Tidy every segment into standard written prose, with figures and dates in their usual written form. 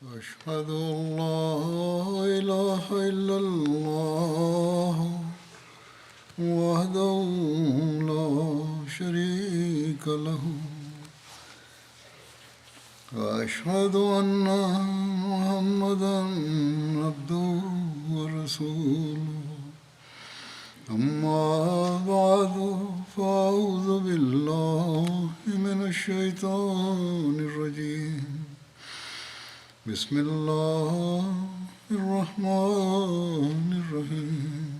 أشهد أن لا إله إلا الله وحده لا شريك له وأشهد أن محمدا عبده ورسوله أما بعد فأعوذ بالله من الشيطان الرجيم بسم الله الرحمن الرحيم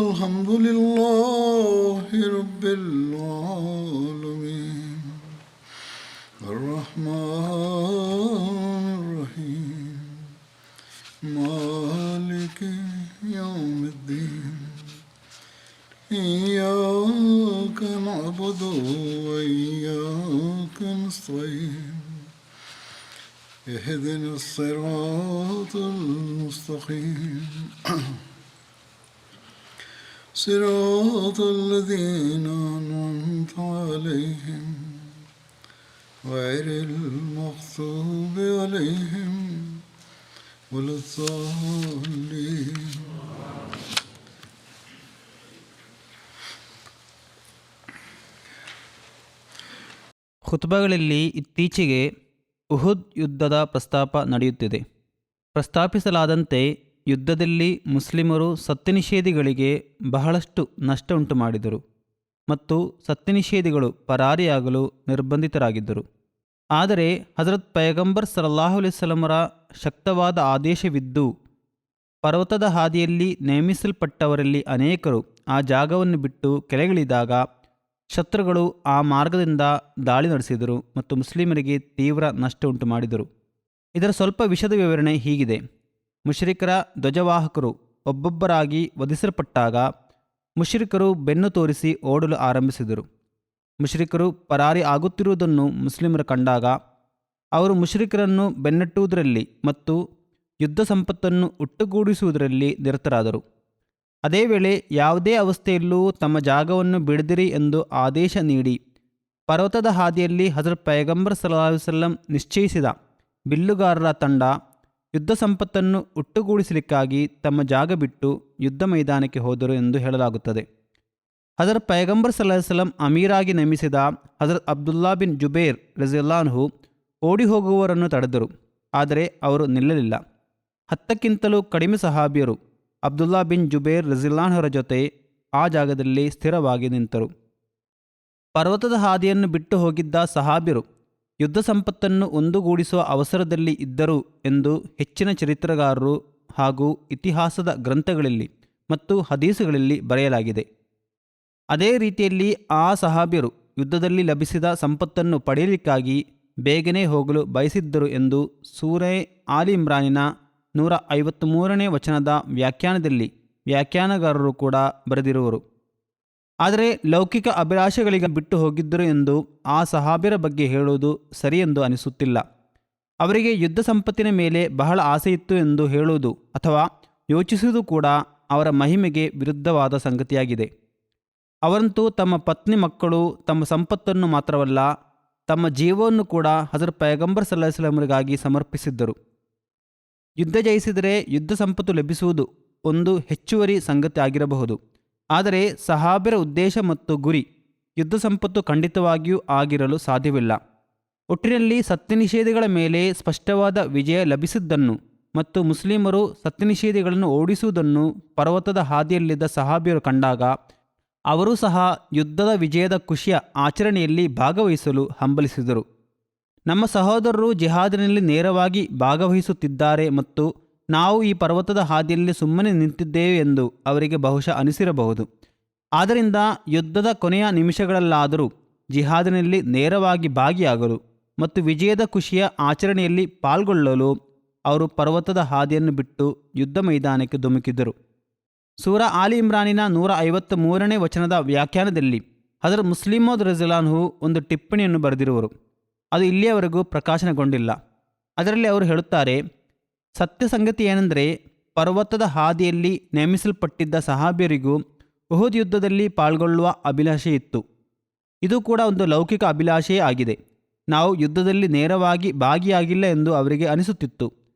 الحمد لله رب العالمين الرحمن الرحيم مالك يوم الدين إياك نعبد وإياك نستعين اهدنا الصراط المستقيم صراط الذين أنعمت عليهم غير المغضوب عليهم ولا الضالين. ಖುತ್ಬಗಳಲ್ಲಿ ಇತ್ತೀಚೆಗೆ ಉಹುದ್ ಯುದ್ಧದ ಪ್ರಸ್ತಾಪ ನಡೆಯುತ್ತಿದೆ. ಪ್ರಸ್ತಾಪಿಸಲಾದಂತೆ ಯುದ್ಧದಲ್ಲಿ ಮುಸ್ಲಿಮರು ಸತ್ಯನಿಷೇಧಿಗಳಿಗೆ ಬಹಳಷ್ಟು ನಷ್ಟ ಉಂಟು ಮಾಡಿದರು ಮತ್ತು ಸತ್ಯನಿಷೇಧಿಗಳು ಪರಾರಿಯಾಗಲು ನಿರ್ಬಂಧಿತರಾಗಿದ್ದರು. ಆದರೆ ಹಜರತ್ ಪೈಗಂಬರ್ ಸಲ್ಲಲ್ಲಾಹು ಅಲೈಹಿ ವಸಲ್ಲಮರ ಶಕ್ತವಾದ ಆದೇಶವಿದ್ದು ಪರ್ವತದ ಹಾದಿಯಲ್ಲಿ ನೇಮಿಸಲ್ಪಟ್ಟವರಲ್ಲಿ ಅನೇಕರು ಆ ಜಾಗವನ್ನು ಬಿಟ್ಟು ಕೆಳಗಿಳಿದಾಗ ಶತ್ರುಗಳು ಆ ಮಾರ್ಗದಿಂದ ದಾಳಿ ನಡೆಸಿದರು ಮತ್ತು ಮುಸ್ಲಿಮರಿಗೆ ತೀವ್ರ ನಷ್ಟ ಉಂಟು ಮಾಡಿದರು. ಇದರ ಸ್ವಲ್ಪ ವಿಷದ ವಿವರಣೆ ಹೀಗಿದೆ. ಮುಶ್ರಿಕರ ಧ್ವಜವಾಹಕರು ಒಬ್ಬೊಬ್ಬರಾಗಿ ವಧಿಸಲ್ಪಟ್ಟಾಗ ಮುಶ್ರಿಕರು ಬೆನ್ನು ತೋರಿಸಿ ಓಡಲು ಆರಂಭಿಸಿದರು. ಮುಶ್ರಿಕರು ಪರಾರಿ ಆಗುತ್ತಿರುವುದನ್ನು ಮುಸ್ಲಿಮರು ಕಂಡಾಗ ಅವರು ಮುಶ್ರಿಕರನ್ನು ಬೆನ್ನಟ್ಟುವುದರಲ್ಲಿ ಮತ್ತು ಯುದ್ಧ ಸಂಪತ್ತನ್ನು ಒಟ್ಟುಗೂಡಿಸುವುದರಲ್ಲಿ ನಿರತರಾದರು. ಅದೇ ವೇಳೆ ಯಾವುದೇ ಅವಸ್ಥೆಯಲ್ಲೂ ತಮ್ಮ ಜಾಗವನ್ನು ಬಿಡದಿರಿ ಎಂದು ಆದೇಶ ನೀಡಿ ಪರ್ವತದ ಹಾದಿಯಲ್ಲಿ ಹಜರತ್ ಪೈಗಂಬರ್ ಸಲ್ಲಲ್ಲಾಹು ಅಲೈಹಿ ವಸಲ್ಲಂ ನಿಶ್ಚಯಿಸಿದ ಬಿಲ್ಲುಗಾರರ ತಂಡ ಯುದ್ಧ ಸಂಪತ್ತನ್ನು ಒಟ್ಟುಗೂಡಿಸಲಿಕ್ಕಾಗಿ ತಮ್ಮ ಜಾಗ ಬಿಟ್ಟು ಯುದ್ಧ ಮೈದಾನಕ್ಕೆ ಹೋದರು ಎಂದು ಹೇಳಲಾಗುತ್ತದೆ. ಹಜರತ್ ಪೈಗಂಬರ್ ಸಲ್ಲಲ್ಲಾಹು ಅಲೈಹಿ ವಸಲ್ಲಂ ಅಮೀರಾಗಿ ನೇಮಿಸಿದ ಹಜರತ್ ಅಬ್ದುಲ್ಲಾ ಬಿನ್ ಜುಬೇರ್ ರಜಿಯಲ್ಲಾಹು ಅನ್ಹು ಓಡಿ ಹೋಗುವವರನ್ನು ತಡೆದರು. ಆದರೆ ಅವರು ನಿಲ್ಲಲಿಲ್ಲ. 10ಕ್ಕಿಂತಲೂ ಕಡಿಮೆ ಸಹಾಬಿಯರು ಅಬ್ದುಲ್ಲಾ ಬಿನ್ ಜುಬೇರ್ ರಜಿಯಲ್ಲಾಹು ಅನ್ಹುರ ಜೊತೆ ಆ ಜಾಗದಲ್ಲಿ ಸ್ಥಿರವಾಗಿ ನಿಂತರು. ಪರ್ವತದ ಹಾದಿಯನ್ನು ಬಿಟ್ಟು ಹೋಗಿದ್ದ ಸಹಾಬಿಯರು ಯುದ್ಧ ಸಂಪತ್ತನ್ನು ಒಂದುಗೂಡಿಸುವ ಅವಸರದಲ್ಲಿ ಇದ್ದರು ಎಂದು ಹೆಚ್ಚಿನ ಚರಿತ್ರಗಾರರು ಹಾಗೂ ಇತಿಹಾಸದ ಗ್ರಂಥಗಳಲ್ಲಿ ಮತ್ತು ಹದೀಸುಗಳಲ್ಲಿ ಬರೆಯಲಾಗಿದೆ. ಅದೇ ರೀತಿಯಲ್ಲಿ ಆ ಸಹಾಬಿಯರು ಯುದ್ಧದಲ್ಲಿ ಲಭಿಸಿದ ಸಂಪತ್ತನ್ನು ಪಡೆಯಲಿಕ್ಕಾಗಿ ಬೇಗನೆ ಹೋಗಲು ಬಯಸಿದ್ದರು ಎಂದು ಸೂರೆ ಆಲಿ ಇಮ್ರಾನಿನ 153ನೇ ವಚನದ ವ್ಯಾಖ್ಯಾನದಲ್ಲಿ ವ್ಯಾಖ್ಯಾನಗಾರರು ಕೂಡ ಬರೆದಿರುವರು. ಆದರೆ ಲೌಕಿಕ ಅಭಿಲಾಷೆಗಳಿಗೆ ಬಿಟ್ಟು ಹೋಗಿದ್ದರು ಎಂದು ಆ ಸಹಾಬಿಯರ ಬಗ್ಗೆ ಹೇಳುವುದು ಸರಿಯೆಂದು ಅನಿಸುತ್ತಿಲ್ಲ. ಅವರಿಗೆ ಯುದ್ಧ ಸಂಪತ್ತಿನ ಮೇಲೆ ಬಹಳ ಆಸೆಯಿತ್ತು ಎಂದು ಹೇಳುವುದು ಅಥವಾ ಯೋಚಿಸುವುದು ಕೂಡ ಅವರ ಮಹಿಮೆಗೆ ವಿರುದ್ಧವಾದ ಸಂಗತಿಯಾಗಿದೆ. ಅವರಂತೂ ತಮ್ಮ ಪತ್ನಿ ಮಕ್ಕಳು ತಮ್ಮ ಸಂಪತ್ತನ್ನು ಮಾತ್ರವಲ್ಲ ತಮ್ಮ ಜೀವವನ್ನು ಕೂಡ ಹಜರತ್ ಪೈಗಂಬರ್ ಸಲ್ಲಲ್ಲಾಹು ಅಲೈಹಿ ವಸಲ್ಲಮರಿಗಾಗಿ ಸಮರ್ಪಿಸಿದ್ದರು. ಯುದ್ಧ ಜಯಿಸಿದರೆ ಯುದ್ಧ ಸಂಪತ್ತು ಲಭಿಸುವುದು ಒಂದು ಹೆಚ್ಚುವರಿ ಸಂಗತಿ ಆಗಿರಬಹುದು. ಆದರೆ ಸಹಾಬಿಯರ ಉದ್ದೇಶ ಮತ್ತು ಗುರಿ ಯುದ್ಧ ಸಂಪತ್ತು ಖಂಡಿತವಾಗಿಯೂ ಆಗಿರಲು ಸಾಧ್ಯವಿಲ್ಲ. ಒಟ್ಟಿನಲ್ಲಿ ಸತ್ಯನಿಷೇಧಿಗಳ ಮೇಲೆ ಸ್ಪಷ್ಟವಾದ ವಿಜಯ ಲಭಿಸಿದ್ದನ್ನು ಮತ್ತು ಮುಸ್ಲಿಮರು ಸತ್ಯನಿಷೇಧಿಗಳನ್ನು ಓಡಿಸುವುದನ್ನು ಪರ್ವತದ ಹಾದಿಯಲ್ಲಿದ್ದ ಸಹಾಬಿಯರು ಕಂಡಾಗ ಅವರೂ ಸಹ ಯುದ್ಧದ ವಿಜಯದ ಖುಷಿಯ ಆಚರಣೆಯಲ್ಲಿ ಭಾಗವಹಿಸಲು ಹಂಬಲಿಸಿದರು. ನಮ್ಮ ಸಹೋದರರು ಜಿಹಾದಿನಲ್ಲಿ ನೇರವಾಗಿ ಭಾಗವಹಿಸುತ್ತಿದ್ದಾರೆ ಮತ್ತು ನಾವು ಈ ಪರ್ವತದ ಹಾದಿಯಲ್ಲಿ ಸುಮ್ಮನೆ ನಿಂತಿದ್ದೇವೆ ಎಂದು ಅವರಿಗೆ ಬಹುಶಃ ಅನಿಸಿರಬಹುದು. ಆದ್ದರಿಂದ ಯುದ್ಧದ ಕೊನೆಯ ನಿಮಿಷಗಳಲ್ಲಾದರೂ ಜಿಹಾದಿನಲ್ಲಿ ನೇರವಾಗಿ ಭಾಗಿಯಾಗಲು ಮತ್ತು ವಿಜಯದ ಖುಷಿಯ ಆಚರಣೆಯಲ್ಲಿ ಪಾಲ್ಗೊಳ್ಳಲು ಅವರು ಪರ್ವತದ ಹಾದಿಯನ್ನು ಬಿಟ್ಟು ಯುದ್ಧ ಮೈದಾನಕ್ಕೆ ಧುಮುಕಿದರು. ಸೂರಾ ಆಲಿ ಇಮ್ರಾನಿನ 153ನೇ ವಚನದ ವ್ಯಾಖ್ಯಾನದಲ್ಲಿ ಹಜರತ್ ಮುಸ್ಲಿಮ್ ಮೌದ್ ರಜಿಯಲ್ಲಾಹು ಅನ್ಹು ಒಂದು ಟಿಪ್ಪಣಿಯನ್ನು ಬರೆದಿರುವರು. ಅದು ಇಲ್ಲಿಯವರೆಗೂ ಪ್ರಕಾಶನಗೊಂಡಿಲ್ಲ. ಅದರಲ್ಲಿ ಅವರು ಹೇಳುತ್ತಾರೆ, ಸತ್ಯ ಸಂಗತಿ ಏನೆಂದರೆ ಪರ್ವತದ ಹಾದಿಯಲ್ಲಿ ನೇಮಿಸಲ್ಪಟ್ಟಿದ್ದ ಸಹಾಬಿಯರಿಗೂ ಉಹುದ್ ಯುದ್ಧದಲ್ಲಿ ಪಾಲ್ಗೊಳ್ಳುವ ಅಭಿಲಾಷೆ ಇತ್ತು. ಇದು ಕೂಡ ಒಂದು ಲೌಕಿಕ ಅಭಿಲಾಷೆಯೇ ಆಗಿದೆ. ನಾವು ಯುದ್ಧದಲ್ಲಿ ನೇರವಾಗಿ ಭಾಗಿಯಾಗಿಲ್ಲ ಎಂದು ಅವರಿಗೆ ಅನಿಸುತ್ತಿತ್ತು.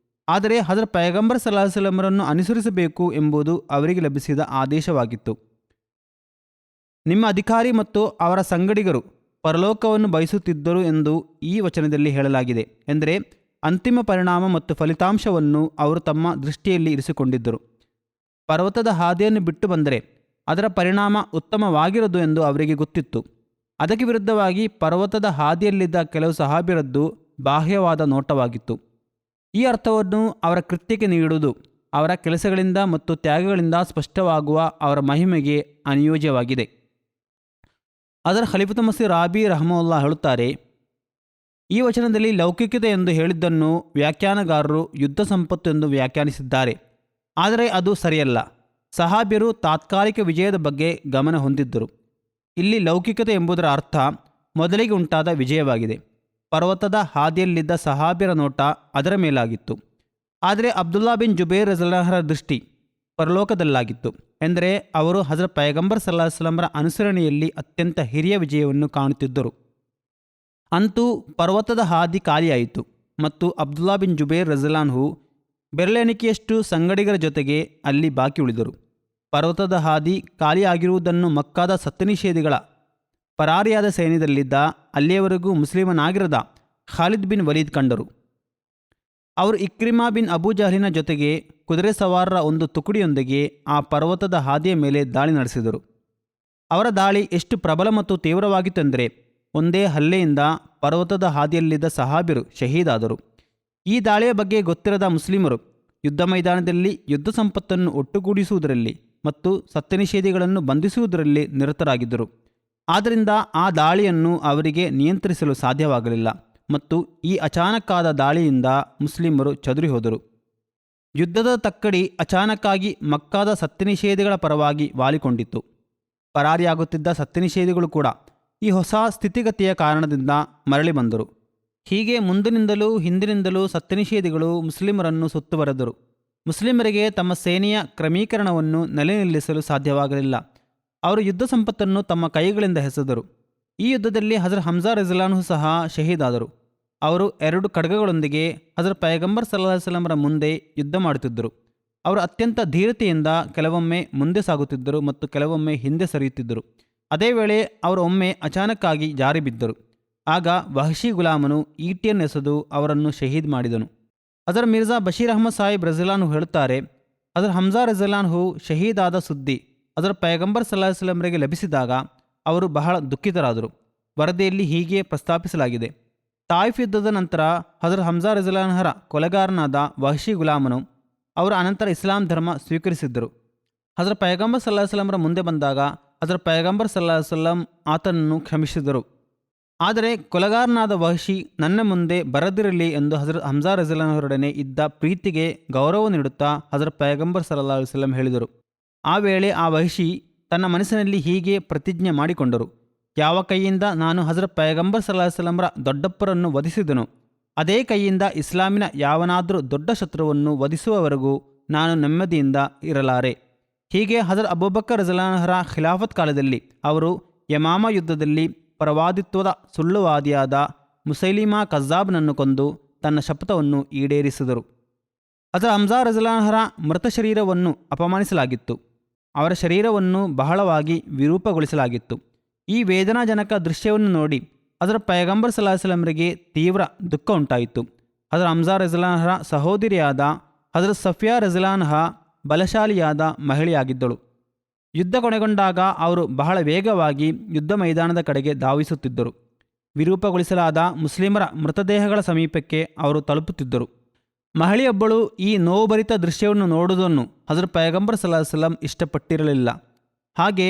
ಆದರೆ ಹಜರತ್ ಪೈಗಂಬರ್ ಸಲ್ಲಲ್ಲಾಹು ಅಲೈಹಿ ವಸಲ್ಲಮರನ್ನು ಅನುಸರಿಸಬೇಕು ಎಂಬುದು ಅವರಿಗೆ ಲಭಿಸಿದ ಆದೇಶವಾಗಿತ್ತು. ನಿಮ್ಮ ಅಧಿಕಾರಿ ಮತ್ತು ಅವರ ಸಂಗಡಿಗರು ಪರಲೋಕವನ್ನು ಬಯಸುತ್ತಿದ್ದರು ಎಂದು ಈ ವಚನದಲ್ಲಿ ಹೇಳಲಾಗಿದೆ. ಎಂದರೆ ಅಂತಿಮ ಪರಿಣಾಮ ಮತ್ತು ಫಲಿತಾಂಶವನ್ನು ಅವರು ತಮ್ಮ ದೃಷ್ಟಿಯಲ್ಲಿ ಇರಿಸಿಕೊಂಡಿದ್ದರು. ಪರ್ವತದ ಹಾದಿಯನ್ನು ಬಿಟ್ಟು ಬಂದರೆ ಅದರ ಪರಿಣಾಮ ಉತ್ತಮವಾಗಿರದು ಎಂದು ಅವರಿಗೆ ಗೊತ್ತಿತ್ತು. ಅದಕ್ಕೆ ವಿರುದ್ಧವಾಗಿ ಪರ್ವತದ ಹಾದಿಯಲ್ಲಿದ್ದ ಕೆಲವು ಸಹಾಬಿರದ್ದು ಬಾಹ್ಯವಾದ ನೋಟವಾಗಿತ್ತು. ಈ ಅರ್ಥವನ್ನು ಅವರ ಕೃತ್ಯಕ್ಕೆ ನೀಡುವುದು ಅವರ ಕೆಲಸಗಳಿಂದ ಮತ್ತು ತ್ಯಾಗಗಳಿಂದ ಸ್ಪಷ್ಟವಾಗುವ ಅವರ ಮಹಿಮೆಗೆ ಅನಿಯೋಜ್ಯವಾಗಿದೆ. ಅದರ ಖಲೀಫತ್ ಮಸೀಹ್ ರಾಬಿ ರಹಮುಲ್ಲಾ ಹೇಳುತ್ತಾರೆ, ಈ ವಚನದಲ್ಲಿ ಲೌಕಿಕತೆ ಎಂದು ಹೇಳಿದ್ದನ್ನು ವ್ಯಾಖ್ಯಾನಗಾರರು ಯುದ್ಧ ಸಂಪತ್ತು ಎಂದು ವ್ಯಾಖ್ಯಾನಿಸಿದ್ದಾರೆ. ಆದರೆ ಅದು ಸರಿಯಲ್ಲ. ಸಹಾಬ್ಯರು ತಾತ್ಕಾಲಿಕ ವಿಜಯದ ಬಗ್ಗೆ ಗಮನ ಹೊಂದಿದ್ದರು. ಇಲ್ಲಿ ಲೌಕಿಕತೆ ಎಂಬುದರ ಅರ್ಥ ಮೊದಲಿಗೆ ಉಂಟಾದ ವಿಜಯವಾಗಿದೆ. ಪರ್ವತದ ಹಾದಿಯಲ್ಲಿದ್ದ ಸಹಾಬ್ಯರ ನೋಟ ಅದರ ಮೇಲಾಗಿತ್ತು. ಆದರೆ ಅಬ್ದುಲ್ಲಾ ಬಿನ್ ಜುಬೇರ್ ರಜಲ್ಲಾಹರ ದೃಷ್ಟಿ ಪರಲೋಕದಲ್ಲಾಗಿತ್ತು. ಎಂದರೆ ಅವರು ಹಜರತ್ ಪೈಗಂಬರ್ ಸಲ್ಲಲ್ಲಾಹು ಅಲೈಹಿ ವಸಲ್ಲಮರ ಅನುಸರಣೆಯಲ್ಲಿ ಅತ್ಯಂತ ಹಿರಿಯ ವಿಜಯವನ್ನು ಕಾಣುತ್ತಿದ್ದರು. ಅಂತೂ ಪರ್ವತದ ಹಾದಿ ಖಾಲಿಯಾಯಿತು ಮತ್ತು ಅಬ್ದುಲ್ಲಾ ಬಿನ್ ಜುಬೇರ್ ರಜಲ್ಲಾಹು ಬೆರಳೆಣಿಕೆಯಷ್ಟು ಸಂಗಡಿಗರ ಜೊತೆಗೆ ಅಲ್ಲಿ ಬಾಕಿ ಉಳಿದರು. ಪರ್ವತದ ಹಾದಿ ಖಾಲಿಯಾಗಿರುವುದನ್ನು ಮಕ್ಕಾದ ಸತ್ಯನಿಷೇಧಿಗಳ ಪರಾರಿಯಾದ ಸೈನ್ಯದಲ್ಲಿದ್ದ ಅಲ್ಲಿಯವರೆಗೂ ಮುಸ್ಲಿಮನಾಗಿರದ ಖಾಲಿದ್ ಬಿನ್ ವಲೀದ್ ಕಂಡರು. ಅವರು ಇಕ್ರಿಮಾ ಬಿನ್ ಅಬೂ ಜಹಲಿನ ಜೊತೆಗೆ ಕುದುರೆ ಸವಾರರ ಒಂದು ತುಕಡಿಯೊಂದಿಗೆ ಆ ಪರ್ವತದ ಹಾದಿಯ ಮೇಲೆ ದಾಳಿ ನಡೆಸಿದರು. ಅವರ ದಾಳಿ ಎಷ್ಟು ಪ್ರಬಲ ಮತ್ತು ತೀವ್ರವಾಗಿತ್ತೆಂದರೆ ಒಂದೇ ಹಲ್ಲೆಯಿಂದ ಪರ್ವತದ ಹಾದಿಯಲ್ಲಿದ್ದ ಸಹಾಬಿರು ಶಹೀದಾದರು. ಈ ದಾಳಿಯ ಬಗ್ಗೆ ಗೊತ್ತಿರದ ಮುಸ್ಲಿಮರು ಯುದ್ಧ ಮೈದಾನದಲ್ಲಿ ಯುದ್ಧ ಸಂಪತ್ತನ್ನು ಒಟ್ಟುಗೂಡಿಸುವುದರಲ್ಲಿ ಮತ್ತು ಸತ್ಯನಿಷೇಧಿಗಳನ್ನು ಬಂಧಿಸುವುದರಲ್ಲಿ ನಿರತರಾಗಿದ್ದರು. ಆದ್ದರಿಂದ ಆ ದಾಳಿಯನ್ನು ಅವರಿಗೆ ನಿಯಂತ್ರಿಸಲು ಸಾಧ್ಯವಾಗಲಿಲ್ಲ ಮತ್ತು ಈ ಅಚಾನಕ್ಕಾದ ದಾಳಿಯಿಂದ ಮುಸ್ಲಿಮರು ಚದುರಿ ಹೋದರು. ಯುದ್ಧದ ತಕ್ಕಡಿ ಅಚಾನಕ್ಕಾಗಿ ಮಕ್ಕಾದ ಸತ್ಯನಿಷೇಧಿಗಳ ಪರವಾಗಿ ವಾಲಿಕೊಂಡಿತ್ತು. ಪರಾರಿಯಾಗುತ್ತಿದ್ದ ಸತ್ಯನಿಷೇಧಿಗಳು ಕೂಡ ಈ ಹೊಸ ಸ್ಥಿತಿಗತಿಯ ಕಾರಣದಿಂದ ಮರಳಿ ಬಂದರು. ಹೀಗೆ ಮುಂದಿನಿಂದಲೂ ಹಿಂದಿನಿಂದಲೂ ಸತ್ಯನಿಷೇಧಿಗಳು ಮುಸ್ಲಿಮರನ್ನು ಸುತ್ತುವರೆದರು. ಮುಸ್ಲಿಮರಿಗೆ ತಮ್ಮ ಸೇನೆಯ ಕ್ರಮೀಕರಣವನ್ನು ನೆಲೆ ನಿಲ್ಲಿಸಲು ಸಾಧ್ಯವಾಗಲಿಲ್ಲ. ಅವರು ಯುದ್ಧ ಸಂಪತ್ತನ್ನು ತಮ್ಮ ಕೈಗಳಿಂದ ಎಸೆದರು. ಈ ಯುದ್ಧದಲ್ಲಿ ಹಜರತ್ ಹಮ್ಜಾ ರಜಲ್ಲಾಹು ಸಹ ಶಹೀದಾದರು. ಅವರು 2 ಖಡ್ಗಗಳೊಂದಿಗೆ ಹಜರತ್ ಪೈಗಂಬರ್ ಸಲ್ಲಲ್ಲಾಹು ಅಲೈಹಿ ವಸಲ್ಲಮರ ಮುಂದೆ ಯುದ್ಧ ಮಾಡುತ್ತಿದ್ದರು. ಅವರು ಅತ್ಯಂತ ಧೀರತೆಯಿಂದ ಕೆಲವೊಮ್ಮೆ ಮುಂದೆ ಸಾಗುತ್ತಿದ್ದರು ಮತ್ತು ಕೆಲವೊಮ್ಮೆ ಹಿಂದೆ ಸರಿಯುತ್ತಿದ್ದರು. ಅದೇ ವೇಳೆ ಅವರು ಒಮ್ಮೆ ಅಚಾನಕ್ಕಾಗಿ ಜಾರಿ ಬಿದ್ದರು. ಆಗ ವಹಶಿ ಗುಲಾಮನು ಈಟಿಯನ್ನು ಎಸೆದು ಅವರನ್ನು ಶಹೀದ್ ಮಾಡಿದನು. ಹಜರತ್ ಮಿರ್ಜಾ ಬಶೀರ್ ಅಹಮದ್ ಸಾಹಿಬ್ ರಜಲ್ಲಾಹು ಹೇಳುತ್ತಾರೆ, ಹಜರತ್ ಹಮ್ಜಾ ರಜಲ್ಲಾಹು ಶಹೀದಾದ ಸುದ್ದಿ ಹಜರತ್ ಪೈಗಂಬರ್ ಸಲ್ಲಲ್ಲಾಹು ಅಲೈಹಿ ವಸಲ್ಲಮರಿಗೆ ಲಭಿಸಿದಾಗ ಅವರು ಬಹಳ ದುಃಖಿತರಾದರು. ವರದಿಯಲ್ಲಿ ಹೀಗೆ ಪ್ರಸ್ತಾಪಿಸಲಾಗಿದೆ, ತಾಯಿಫ್ ಯುದ್ಧದ ನಂತರ ಹಜರತ್ ಹಮ್ಜಾ ರಜಲ್ಲಾಹರ ಕೊಲೆಗಾರನಾದ ವಹಶಿ ಗುಲಾಮನು ಅವರು ಅನಂತರ ಇಸ್ಲಾಂ ಧರ್ಮ ಸ್ವೀಕರಿಸಿದ್ದರು. ಹಜರತ್ ಪೈಗಂಬರ್ ಸಲ್ಲಲ್ಲಾಹು ಅಲೈಹಿ ವಸಲ್ಲಮರ ಮುಂದೆ ಬಂದಾಗ ಹಜರತ್ ಪೈಗಂಬರ್ ಸಲ್ಲಲ್ಲಾಹು ಅಲೈಹಿ ವಸಲ್ಲಂ ಆತನನ್ನು ಕ್ಷಮಿಸಿದರು. ಆದರೆ ಕೊಲೆಗಾರನಾದ ವಹಶಿ ನನ್ನ ಮುಂದೆ ಬರದಿರಲಿ ಎಂದು ಹಜರತ್ ಹಮ್ಜಾ ರಜಲ್ಲಾಹರೊಡನೆ ಇದ್ದ ಪ್ರೀತಿಗೆ ಗೌರವ ನೀಡುತ್ತಾ ಹಜರತ್ ಪೈಗಂಬರ್ ಸಲ್ಲಲ್ಲಾಹು ಅಲೈಹಿ ವಸಲ್ಲಂ ಹೇಳಿದರು. ಆ ವೇಳೆ ಆ ವಹಶಿ ತನ್ನ ಮನಸ್ಸಿನಲ್ಲಿ ಹೀಗೆ ಪ್ರತಿಜ್ಞೆ ಮಾಡಿಕೊಂಡರು, ಯಾವ ಕೈಯಿಂದ ನಾನು ಹಜರತ್ ಪೈಗಂಬರ್ ಸಲ್ಲಲ್ಲಾಹು ಅಲೈಹಿ ವಸಲ್ಲಮರ ದೊಡ್ಡಪ್ಪರನ್ನು ವಧಿಸಿದನು, ಅದೇ ಕೈಯಿಂದ ಇಸ್ಲಾಮಿನ ಯಾವನಾದರೂ ದೊಡ್ಡ ಶತ್ರುವನ್ನು ವಧಿಸುವವರೆಗೂ ನಾನು ನೆಮ್ಮದಿಯಿಂದ ಇರಲಾರೆ. ಹೀಗೆ ಹಜರತ್ ಅಬೂಬಕರ್ ರಜಲ್ಲಾಹರ ಖಿಲಾಫತ್ ಕಾಲದಲ್ಲಿ ಅವರು ಯಮಾಮ ಯುದ್ಧದಲ್ಲಿ ಪ್ರವಾದಿತ್ವದ ಸುಳ್ಳುವಾದಿಯಾದ ಮುಸೈಲಿಮಾ ಕಜ್ಜಾಬ್ನನ್ನು ಕೊಂದು ತನ್ನ ಶಪಥವನ್ನು ಈಡೇರಿಸಿದರು. ಹಜರತ್ ಹಮ್ಜಾ ರಜಲ್ಲಾಹರ ಮೃತ ಶರೀರವನ್ನು ಅಪಮಾನಿಸಲಾಗಿತ್ತು. ಅವರ ಶರೀರವನ್ನು ಬಹಳವಾಗಿ ವಿರೂಪಗೊಳಿಸಲಾಗಿತ್ತು. ಈ ವೇದನಾಜನಕ ದೃಶ್ಯವನ್ನು ನೋಡಿ ಹಜರತ್ ಪೈಗಂಬರ್ ಸಲ್ಲಲ್ಲಾಹು ಅಲೈಹಿ ವಸಲ್ಲಮರಿಗೆ ತೀವ್ರ ದುಃಖ ಉಂಟಾಯಿತು. ಹಜರತ್ ಹಮ್ಜಾ ರಜಲ್ಲಾಹರ ಸಹೋದರಿಯಾದ ಹಜರತ್ ಸಫಿಯಾ ರಜಲ್ಲಾಹಾ ಬಲಶಾಲಿಯಾದ ಮಹಿಳೆಯಾಗಿದ್ದಳು. ಯುದ್ಧ ಕೊನೆಗೊಂಡಾಗ ಅವರು ಬಹಳ ವೇಗವಾಗಿ ಯುದ್ಧ ಮೈದಾನದ ಕಡೆಗೆ ಧಾವಿಸುತ್ತಿದ್ದರು. ವಿರೂಪಗೊಳಿಸಲಾದ ಮುಸ್ಲಿಮರ ಮೃತದೇಹಗಳ ಸಮೀಪಕ್ಕೆ ಅವರು ತಲುಪುತ್ತಿದ್ದರು. ಮಹಿಳೆಯೊಬ್ಬಳು ಈ ನೋವುಭರಿತ ದೃಶ್ಯವನ್ನು ನೋಡುವುದನ್ನು ಹಜರತ್ ಪೈಗಂಬರ್ ಸಲ್ಲಲ್ಲಾಹು ಅಲೈಹಿ ವಸಲ್ಲಂ ಇಷ್ಟಪಟ್ಟಿರಲಿಲ್ಲ. ಹಾಗೆ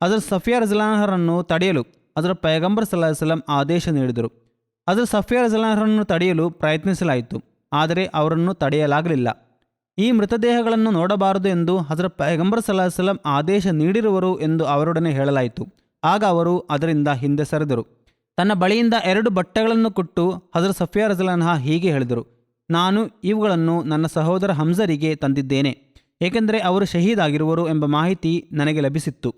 ಹಜರತ್ ಸಫಿಯಾ ರಜಲ್ಲಾಹರನ್ನು ತಡೆಯಲು ಹಜರತ್ ಪೈಗಂಬರ್ ಸಲ್ಲಲ್ಲಾಹು ಅಲೈಹಿ ವಸಲ್ಲಂ ಆದೇಶ ನೀಡಿದರು. ಹಜರತ್ ಸಫಿಯಾ ರಜಲ್ಲಾಹರನ್ನು ತಡೆಯಲು ಪ್ರಯತ್ನಿಸಲಾಯಿತು, ಆದರೆ ಅವರನ್ನು ತಡೆಯಲಾಗಲಿಲ್ಲ. ಈ ಮೃತದೇಹಗಳನ್ನು ನೋಡಬಾರದು ಎಂದು ಹಜರತ್ ಪೈಗಂಬರ್ ಸಲ್ಲಲ್ಲಾಹು ಅಲೈಹಿ ವಸಲ್ಲಂ ಆದೇಶ ನೀಡಿರುವರು ಎಂದು ಅವರೊಡನೆ ಹೇಳಲಾಯಿತು. ಆಗ ಅವರು ಅದರಿಂದ ಹಿಂದೆ ಸರಿದರು. ತನ್ನ ಬಳಿಯಿಂದ 2 ಬಟ್ಟೆಗಳನ್ನು ಕೊಟ್ಟು ಹಜರತ್ ಸಫಿಯಾ ರಜಲ್ಲಾಹಾ ಹೀಗೆ ಹೇಳಿದರು, ನಾನು ಇವುಗಳನ್ನು ನನ್ನ ಸಹೋದರ ಹಮ್ಜರಿಗೆ ತಂದಿದ್ದೇನೆ, ಏಕೆಂದರೆ ಅವರು ಶಹೀದಾಗಿರುವರು ಎಂಬ ಮಾಹಿತಿ ನನಗೆ ಲಭಿಸಿತ್ತು.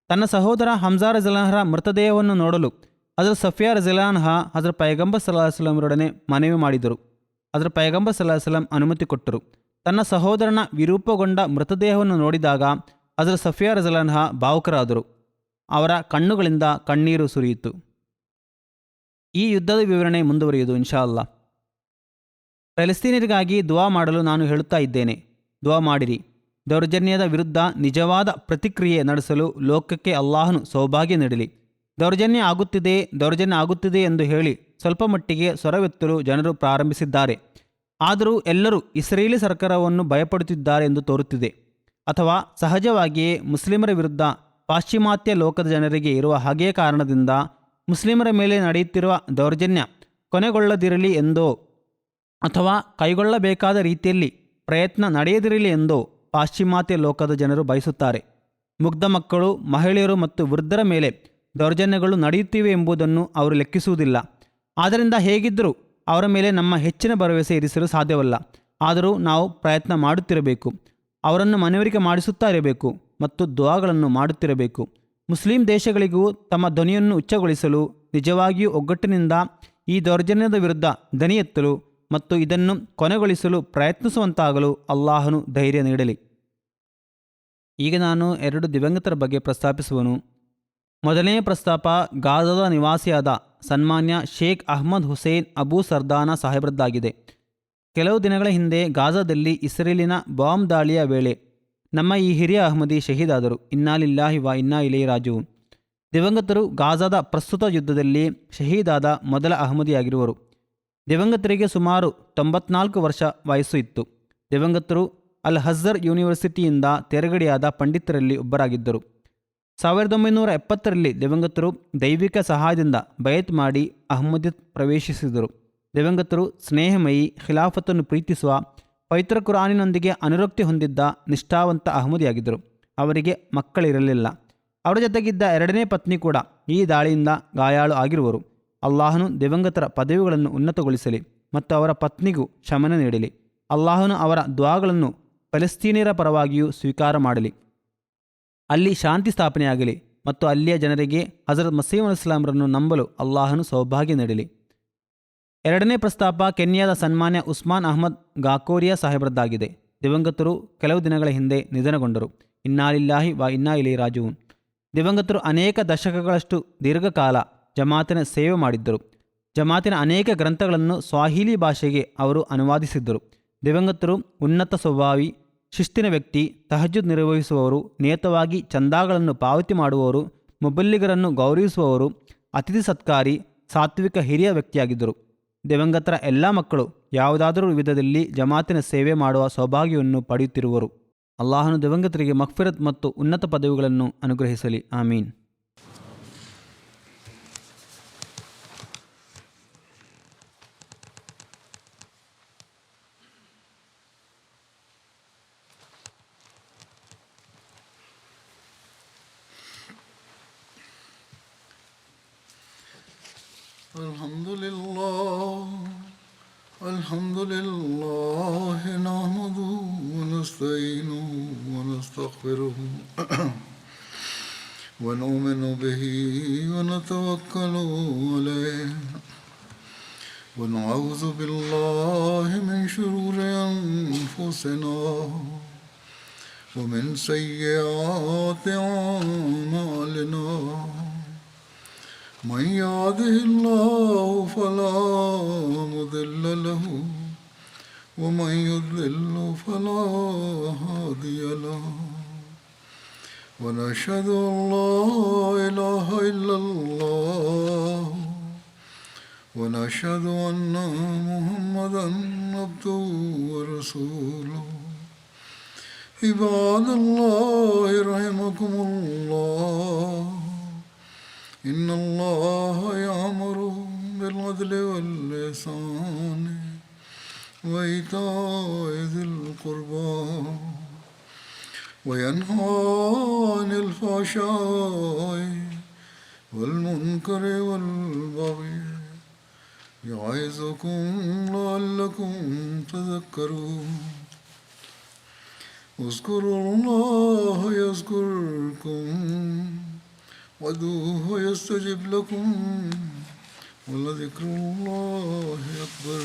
ತನ್ನ ಸಹೋದರ ಹಮ್ಜಾ ರಜಲ್ಲಾಹರ ಮೃತದೇಹವನ್ನು ನೋಡಲು ಹಜರತ್ ಸಫಿಯಾ ರಜಿಲಾನ್ಹ ಹಜರತ್ ಪೈಗಂಬರ್ ಸಲ್ಲಲ್ಲಾಹು ಅಲೈಹಿ ವಸಲ್ಲಂರೊಡನೆ ಮನವಿ ಮಾಡಿದರು. ಹಜರತ್ ಪೈಗಂಬರ್ ಸಲ್ಲಲ್ಲಾಹು ಅಲೈಹಿ ವಸಲ್ಲಂ ಅನುಮತಿ ಕೊಟ್ಟರು. ತನ್ನ ಸಹೋದರನ ವಿರೂಪಗೊಂಡ ಮೃತದೇಹವನ್ನು ನೋಡಿದಾಗ ಹಜರತ್ ಸಫಿಯಾ ರಜಿಲಾನ್ಹ ಭಾವುಕರಾದರು. ಅವರ ಕಣ್ಣುಗಳಿಂದ ಕಣ್ಣೀರು ಸುರಿಯಿತು. ಈ ಯುದ್ಧದ ವಿವರಣೆ ಮುಂದುವರಿಯುವುದು ಇನ್ಶಾ ಅಲ್ಲಾ. ಫೆಲಿಸ್ತೀನಿಯರಿಗಾಗಿ ದುವಾ ಮಾಡಲು ನಾನು ಹೇಳುತ್ತಾ ಇದ್ದೇನೆ. ದುವಾ ಮಾಡಿರಿ. ದೌರ್ಜನ್ಯದ ವಿರುದ್ಧ ನಿಜವಾದ ಪ್ರತಿಕ್ರಿಯೆ ನಡೆಸಲು ಲೋಕಕ್ಕೆ ಅಲ್ಲಾಹನು ಸೌಭಾಗ್ಯ ನೀಡಲಿ. ದೌರ್ಜನ್ಯ ಆಗುತ್ತಿದೆ ಎಂದು ಹೇಳಿ ಸ್ವಲ್ಪ ಮಟ್ಟಿಗೆ ಸ್ವರವೆತ್ತಲು ಜನರು ಪ್ರಾರಂಭಿಸಿದ್ದಾರೆ. ಆದರೂ ಎಲ್ಲರೂ ಇಸ್ರೇಲಿ ಸರ್ಕಾರವನ್ನು ಭಯಪಡುತ್ತಿದ್ದಾರೆ ಎಂದು ತೋರುತ್ತಿದೆ. ಅಥವಾ ಸಹಜವಾಗಿಯೇ ಮುಸ್ಲಿಮರ ವಿರುದ್ಧ ಪಾಶ್ಚಿಮಾತ್ಯ ಲೋಕದ ಜನರಿಗೆ ಇರುವ ಹಾಗೆಯೇ ಕಾರಣದಿಂದ ಮುಸ್ಲಿಮರ ಮೇಲೆ ನಡೆಯುತ್ತಿರುವ ದೌರ್ಜನ್ಯ ಕೊನೆಗೊಳ್ಳದಿರಲಿ ಎಂದೋ ಅಥವಾ ಕೈಗೊಳ್ಳಬೇಕಾದ ರೀತಿಯಲ್ಲಿ ಪ್ರಯತ್ನ ನಡೆಯದಿರಲಿ ಎಂದೋ ಪಾಶ್ಚಿಮಾತ್ಯ ಲೋಕದ ಜನರು ಬಯಸುತ್ತಾರೆ. ಮುಗ್ಧ ಮಕ್ಕಳು, ಮಹಿಳೆಯರು ಮತ್ತು ವೃದ್ಧರ ಮೇಲೆ ದೌರ್ಜನ್ಯಗಳು ನಡೆಯುತ್ತಿವೆ ಎಂಬುದನ್ನು ಅವರು ಲೆಕ್ಕಿಸುವುದಿಲ್ಲ. ಆದ್ದರಿಂದ ಹೇಗಿದ್ದರೂ ಅವರ ಮೇಲೆ ನಮ್ಮ ಹೆಚ್ಚಿನ ಭರವಸೆ ಇರಿಸಲು ಸಾಧ್ಯವಲ್ಲ. ಆದರೂ ನಾವು ಪ್ರಯತ್ನ ಮಾಡುತ್ತಿರಬೇಕು, ಅವರನ್ನು ಮನವರಿಕೆ ಮಾಡಿಸುತ್ತಾ ಇರಬೇಕು ಮತ್ತು ದುಆಗಳನ್ನು ಮಾಡುತ್ತಿರಬೇಕು. ಮುಸ್ಲಿಂ ದೇಶಗಳಿಗೂ ತಮ್ಮ ಧ್ವನಿಯನ್ನು ಉಚ್ಚಗೊಳಿಸಲು, ನಿಜವಾಗಿಯೂ ಒಗ್ಗಟ್ಟಿನಿಂದ ಈ ದೌರ್ಜನ್ಯದ ವಿರುದ್ಧ ದನಿ ಎತ್ತಲು ಮತ್ತು ಇದನ್ನು ಕೊನೆಗೊಳಿಸಲು ಪ್ರಯತ್ನಿಸುವಂತಾಗಲು ಅಲ್ಲಾಹನು ಧೈರ್ಯ ನೀಡಲಿ. ಈಗ ನಾನು 2 ದಿವಂಗತರ ಬಗ್ಗೆ ಪ್ರಸ್ತಾಪಿಸುವನು. ಮೊದಲನೇ ಪ್ರಸ್ತಾಪ ಗಾಜಾದ ನಿವಾಸಿಯಾದ ಸನ್ಮಾನ್ಯ ಶೇಖ್ ಅಹ್ಮದ್ ಹುಸೇನ್ ಅಬೂ ಸರ್ದಾನ ಸಾಹೇಬ್ರದ್ದಾಗಿದೆ. ಕೆಲವು ದಿನಗಳ ಹಿಂದೆ ಗಾಜಾದಲ್ಲಿ ಇಸ್ರೇಲಿನ ಬಾಂಬ್ ದಾಳಿಯ ವೇಳೆ ನಮ್ಮ ಈ ಹಿರಿಯ ಅಹ್ಮದಿ ಶಹೀದಾದರು. ಇನ್ನಾ ಲಿಲ್ಲಾಹಿ ವ ಇನ್ನಾ ಇಲೈಹಿ ರಾಜಿಊನ್. ದಿವಂಗತರು ಗಾಜಾದ ಪ್ರಸ್ತುತ ಯುದ್ಧದಲ್ಲಿ ಶಹೀದಾದ ಮೊದಲ ಅಹ್ಮದಿಯಾಗಿರುವರು. ದಿವಂಗತರಿಗೆ ಸುಮಾರು 94 ವರ್ಷ ವಯಸ್ಸು ಇತ್ತು. ದಿವಂಗತರು ಅಲ್ ಅಜ್ಹರ್ ಯೂನಿವರ್ಸಿಟಿಯಿಂದ ತೇರ್ಗಡೆಯಾದ ಪಂಡಿತರಲ್ಲಿ ಒಬ್ಬರಾಗಿದ್ದರು. 1970ರಲ್ಲಿ ದಿವಂಗತರು ದೈವಿಕ ಸಹಾಯದಿಂದ ಬಯತ್ ಮಾಡಿ ಅಹ್ಮದಿಯತ್ ಪ್ರವೇಶಿಸಿದರು. ದಿವಂಗತರು ಸ್ನೇಹಮಯಿ, ಖಿಲಾಫತನ್ನು ಪ್ರೀತಿಸುವ, ಪವಿತ್ರ ಕುರಾನಿನೊಂದಿಗೆ ಅನುರಕ್ತಿ ಹೊಂದಿದ್ದ ನಿಷ್ಠಾವಂತ ಅಹ್ಮದಿಯಾಗಿದ್ದರು. ಅವರಿಗೆ ಮಕ್ಕಳಿರಲಿಲ್ಲ. ಅವರ ಜೊತೆಗಿದ್ದ 2ನೇ ಪತ್ನಿ ಕೂಡ ಈ ದಾಳಿಯಿಂದ ಗಾಯಾಳು ಆಗಿರುವರು. ಅಲ್ಲಾಹನು ದಿವಂಗತರ ಪದವಿಗಳನ್ನು ಉನ್ನತಗೊಳಿಸಲಿ ಮತ್ತು ಅವರ ಪತ್ನಿಗೂ ಶಮನ ನೀಡಲಿ. ಅಲ್ಲಾಹನು ಅವರ ದುಆಗಳನ್ನು ಫಲಸ್ತೀನಿಯರ ಪರವಾಗಿಯೂ ಸ್ವೀಕಾರ ಮಾಡಲಿ. ಅಲ್ಲಿ ಶಾಂತಿ ಸ್ಥಾಪನೆಯಾಗಲಿ ಮತ್ತು ಅಲ್ಲಿಯ ಜನರಿಗೆ ಹಜರತ್ ಮಸೀಹ್ ಅಲೈಹಿಸ್ಸಲಾಮರನ್ನು ನಂಬಲು ಅಲ್ಲಾಹನು ಸೌಭಾಗ್ಯ ನೀಡಲಿ. 2ನೇ ಪ್ರಸ್ತಾಪ ಕೆನ್ಯಾದ ಸನ್ಮಾನ್ಯ ಉಸ್ಮಾನ್ ಅಹ್ಮದ್ ಗಾಕೋರಿಯಾ ಸಾಹೇಬ್ರದ್ದಾಗಿದೆ. ದಿವಂಗತರು ಕೆಲವು ದಿನಗಳ ಹಿಂದೆ ನಿಧನಗೊಂಡರು. ಇನ್ನಾ ಲಿಲ್ಲಾಹಿ ವ ಇನ್ನಾ ಇಲೈಹಿ ರಾಜಿಊನ್. ದಿವಂಗತರು ಅನೇಕ ದಶಕಗಳಷ್ಟು ದೀರ್ಘಕಾಲ ಜಮಾತಿನ ಸೇವೆ ಮಾಡಿದ್ದರು. ಜಮಾತಿನ ಅನೇಕ ಗ್ರಂಥಗಳನ್ನು ಸ್ವಾಹಿಲಿ ಭಾಷೆಗೆ ಅವರು ಅನುವಾದಿಸಿದ್ದರು. ದಿವಂಗತರು ಉನ್ನತ ಸ್ವಭಾವಿ, ಶಿಸ್ತಿನ ವ್ಯಕ್ತಿ, ತಹಜ್ಜುದ್ ನಿರ್ವಹಿಸುವವರು, ನಿಯತವಾಗಿ ಚಂದಾಗಳನ್ನು ಪಾವತಿ ಮಾಡುವವರು, ಮುಬಲ್ಲಿಗರನ್ನು ಗೌರವಿಸುವವರು, ಅತಿಥಿ ಸತ್ಕಾರಿ, ಸಾತ್ವಿಕ ಹಿರಿಯ ವ್ಯಕ್ತಿಯಾಗಿದ್ದರು. ದಿವಂಗತರ ಎಲ್ಲ ಮಕ್ಕಳು ಯಾವುದಾದರೂ ವಿಧದಲ್ಲಿ ಜಮಾತಿನ ಸೇವೆ ಮಾಡುವ ಸೌಭಾಗ್ಯವನ್ನು ಪಡೆಯುತ್ತಿರುವರು. ಅಲ್ಲಾಹನು ದಿವಂಗತರಿಗೆ ಮಗ್ಫಿರತ್ ಮತ್ತು ಉನ್ನತ ಪದವಿಗಳನ್ನು ಅನುಗ್ರಹಿಸಲಿ. ಆಮೀನ್. Alhamdulillah nahmaduhu wa nasta'inuhu wa nastaghfiruhu wa nu'minu bihi wa natawakkalu alayhi wa na'udhu billahi min shururi anfusina wa min sayyiati a'malina. من يهده الله فلا مضل له ومن يضلل فلا هادي له ونشهد أن لا إله إلا الله ونشهد أن محمدا عبده ورسوله. عباد الله رحمكم الله إن الله يأمر بالعدل والإحسان وإيتاء ذي القربى وينهى عن الفحشاء والمنكر والبغي يعظكم لعلكم تذكرون. اذكروا الله يذكركم وادعوه يستجب لكم ولذكر الله أكبر